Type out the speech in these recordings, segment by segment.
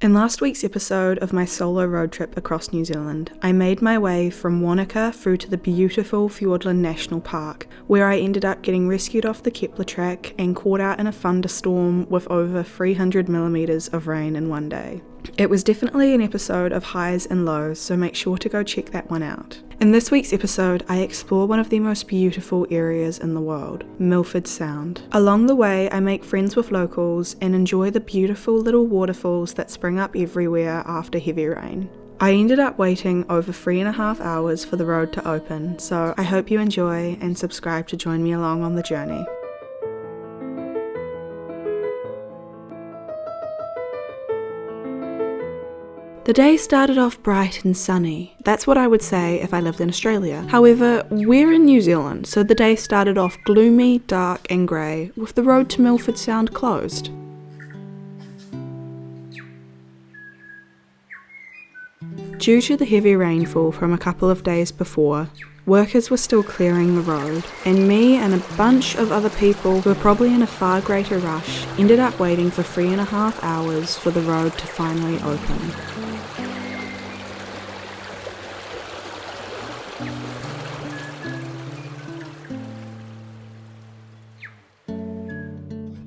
In last week's episode of my solo road trip across New Zealand, I made my way from Wanaka through to the beautiful Fiordland National Park, where I ended up getting rescued off the Kepler track and caught out in a thunderstorm with over 300mm of rain in one day. It was definitely an episode of highs and lows, so make sure to go check that one out. In this week's episode, I explore one of the most beautiful areas in the world, Milford Sound. Along the way, I make friends with locals and enjoy the beautiful little waterfalls that spring up everywhere after heavy rain. I ended up waiting over 3.5 hours for the road to open, so I hope you enjoy and subscribe to join me along on the journey. The day started off bright and sunny. That's what I would say if I lived in Australia. However, we're in New Zealand, so the day started off gloomy, dark and grey, with the road to Milford Sound closed. Due to the heavy rainfall from a couple of days before, workers were still clearing the road, and me and a bunch of other people who were probably in a far greater rush ended up waiting for 3.5 hours for the road to finally open.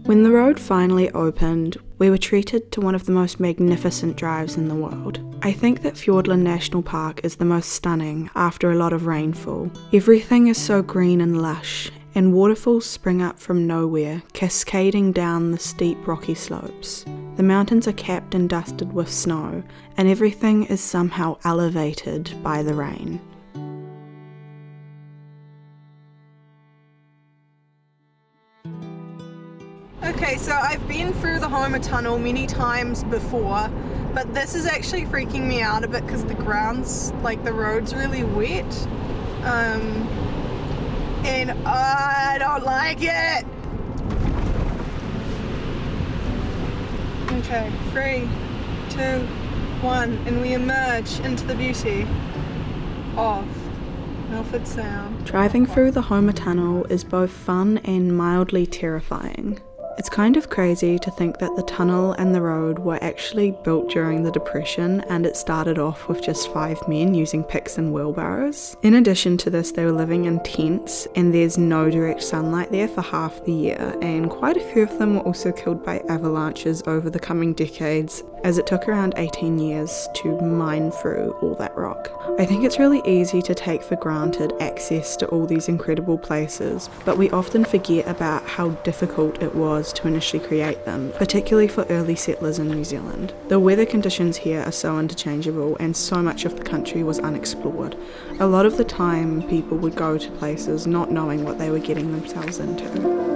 When the road finally opened, we were treated to one of the most magnificent drives in the world. I think that Fiordland National Park is the most stunning after a lot of rainfall. Everything is so green and lush, and waterfalls spring up from nowhere, cascading down the steep rocky slopes. The mountains are capped and dusted with snow, and everything is somehow elevated by the rain. Okay, so I've been through the Homer Tunnel many times before, but this is actually freaking me out a bit because the ground's, the road's really wet. And I don't like it! Okay, 3, 2, 1, and we emerge into the beauty of Milford Sound. Driving through the Homer Tunnel is both fun and mildly terrifying. It's kind of crazy to think that the tunnel and the road were actually built during the Depression, and it started off with just 5 men using picks and wheelbarrows. In addition to this, they were living in tents, and there's no direct sunlight there for half the year, and quite a few of them were also killed by avalanches over the coming decades, as it took around 18 years to mine through all that rock. I think it's really easy to take for granted access to all these incredible places, but we often forget about how difficult it was to initially create them, particularly for early settlers in New Zealand. The weather conditions here are so interchangeable, and so much of the country was unexplored. A lot of the time, people would go to places not knowing what they were getting themselves into.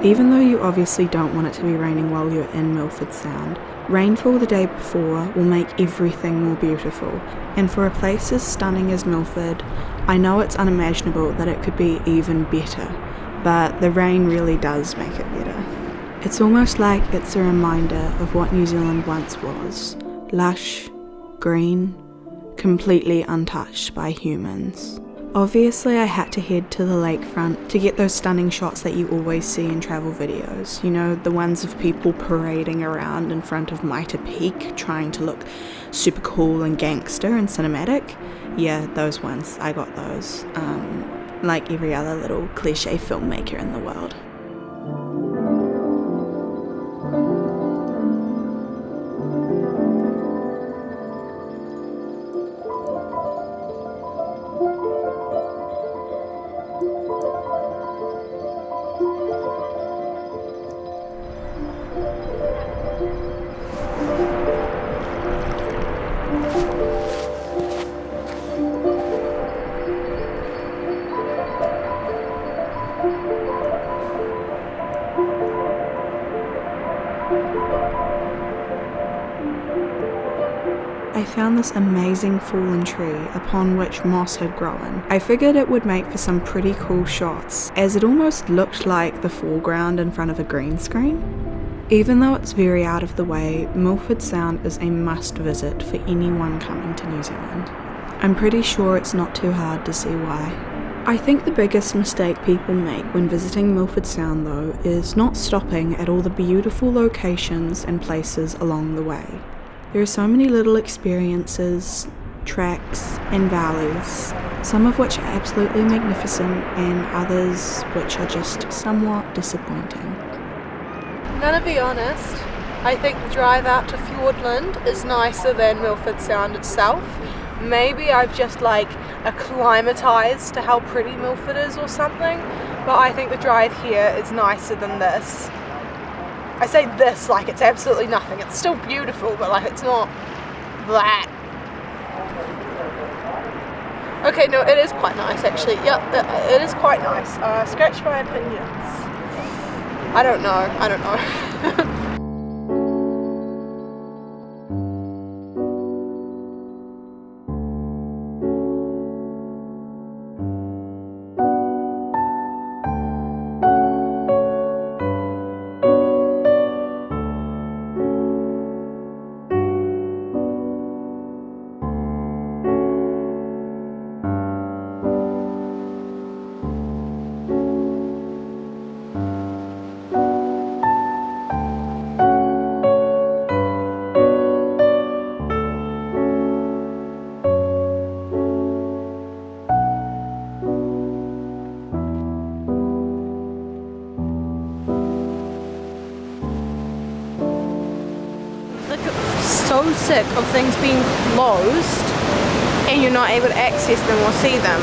Even though you obviously don't want it to be raining while you're in Milford Sound, rainfall the day before will make everything more beautiful, and for a place as stunning as Milford, I know it's unimaginable that it could be even better, but the rain really does make it better. It's almost like it's a reminder of what New Zealand once was: lush, green, completely untouched by humans. Obviously, I had to head to the lakefront to get those stunning shots that you always see in travel videos. You know, the ones of people parading around in front of Mitre Peak, trying to look super cool and gangster and cinematic. Yeah, those ones. I got those. Like every other little cliche filmmaker in the world. I found this amazing fallen tree upon which moss had grown. I figured it would make for some pretty cool shots, as it almost looked like the foreground in front of a green screen. Even though it's very out of the way, Milford Sound is a must visit for anyone coming to New Zealand. I'm pretty sure it's not too hard to see why. I think the biggest mistake people make when visiting Milford Sound though is not stopping at all the beautiful locations and places along the way. There are so many little experiences, tracks and valleys, some of which are absolutely magnificent and others which are just somewhat disappointing. I'm gonna be honest, I think the drive out to Fiordland is nicer than Milford Sound itself. Maybe I've just acclimatized to how pretty Milford is or something, but I think the drive here is nicer than this. I say this like it's absolutely nothing. It's still beautiful, but it's not that. Okay, no, it is quite nice actually. Yep, it is quite nice. Scratch my opinions. I don't know. So sick of things being closed and you're not able to access them or see them.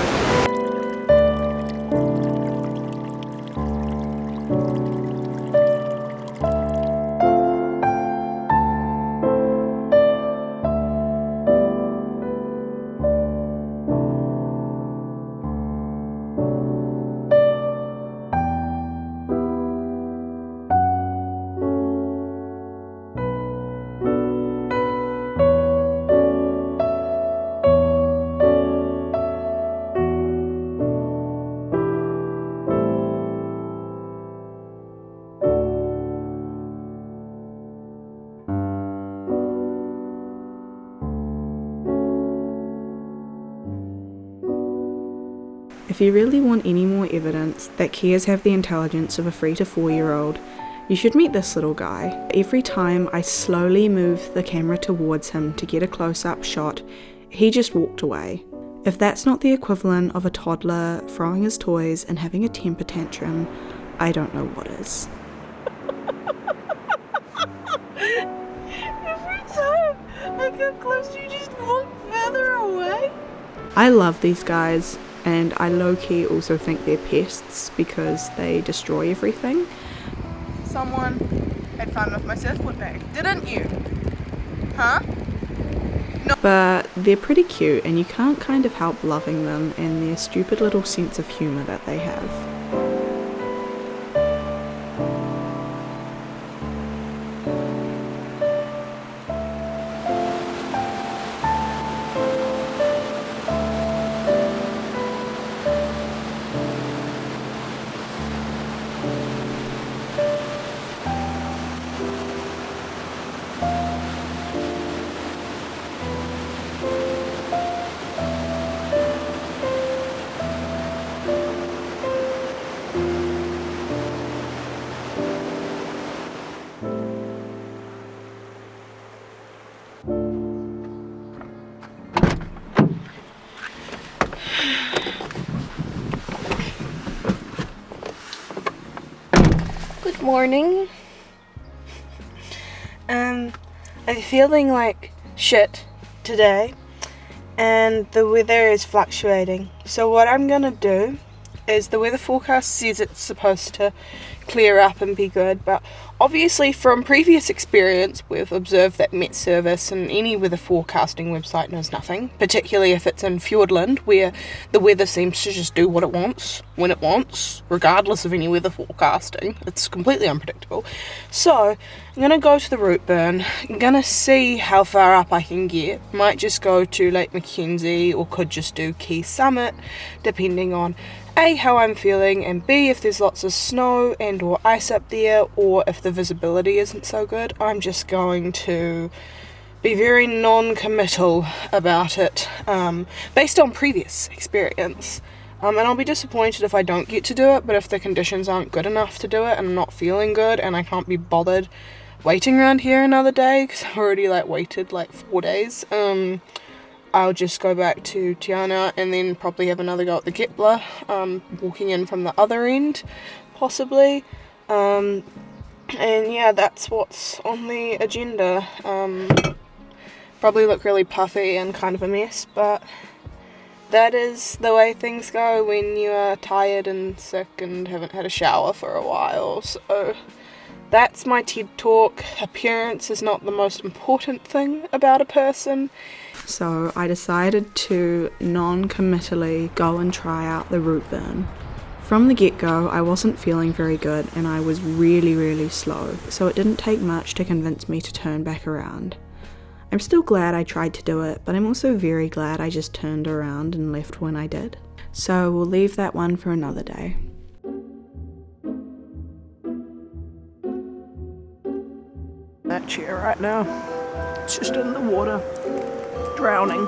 If you really want any more evidence that Kias have the intelligence of a 3 to 4 year old, you should meet this little guy. Every time I slowly move the camera towards him to get a close-up shot, he just walked away. If that's not the equivalent of a toddler throwing his toys and having a temper tantrum, I don't know what is. Every time I get close, you just walk further away. I love these guys, and I low-key also think they're pests because they destroy everything. Someone had fun with my surfboard bag, didn't you? Huh? No. But they're pretty cute and you can't kind of help loving them and their stupid little sense of humour that they have. Good morning. I'm feeling like shit today and the weather is fluctuating. So what I'm gonna do is, the weather forecast says it's supposed to clear up and be good, but obviously from previous experience we've observed that Met Service and any weather forecasting website knows nothing, particularly if it's in Fiordland where the weather seems to just do what it wants when it wants, regardless of any weather forecasting. It's completely unpredictable. So I'm gonna go to the Routeburn. I'm gonna see how far up I can get. Might just go to Lake Mackenzie or could just do Key Summit depending on A, how I'm feeling, and B, if there's lots of snow and or ice up there, or if the visibility isn't so good. I'm just going to be very non-committal about it, based on previous experience. And I'll be disappointed if I don't get to do it, but if the conditions aren't good enough to do it and I'm not feeling good and I can't be bothered waiting around here another day, because I've already waited 4 days, I'll just go back to Tiana and then probably have another go at the Gepler, walking in from the other end, possibly. And yeah, that's what's on the agenda. Probably look really puffy and kind of a mess, but that is the way things go when you are tired and sick and haven't had a shower for a while. So that's my TED Talk. Appearance is not the most important thing about a person. So I decided to non-committally go and try out the Routeburn. From the get-go, I wasn't feeling very good and I was really, really slow, so it didn't take much to convince me to turn back around. I'm still glad I tried to do it, but I'm also very glad I just turned around and left when I did. So we'll leave that one for another day. That chair right now, it's just in the water, drowning.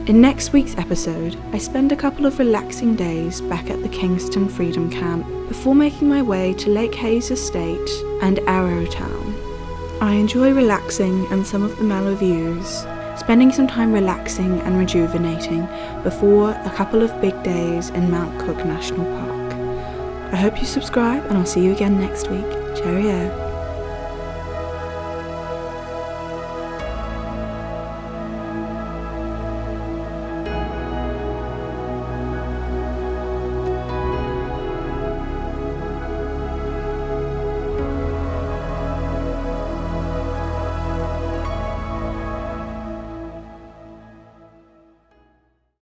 In next week's episode, I spend a couple of relaxing days back at the Kingston Freedom Camp before making my way to Lake Hayes Estate and Arrowtown. I enjoy relaxing and some of the mellow views, spending some time relaxing and rejuvenating before a couple of big days in Mount Cook National Park. I hope you subscribe and I'll see you again next week. Cheerio.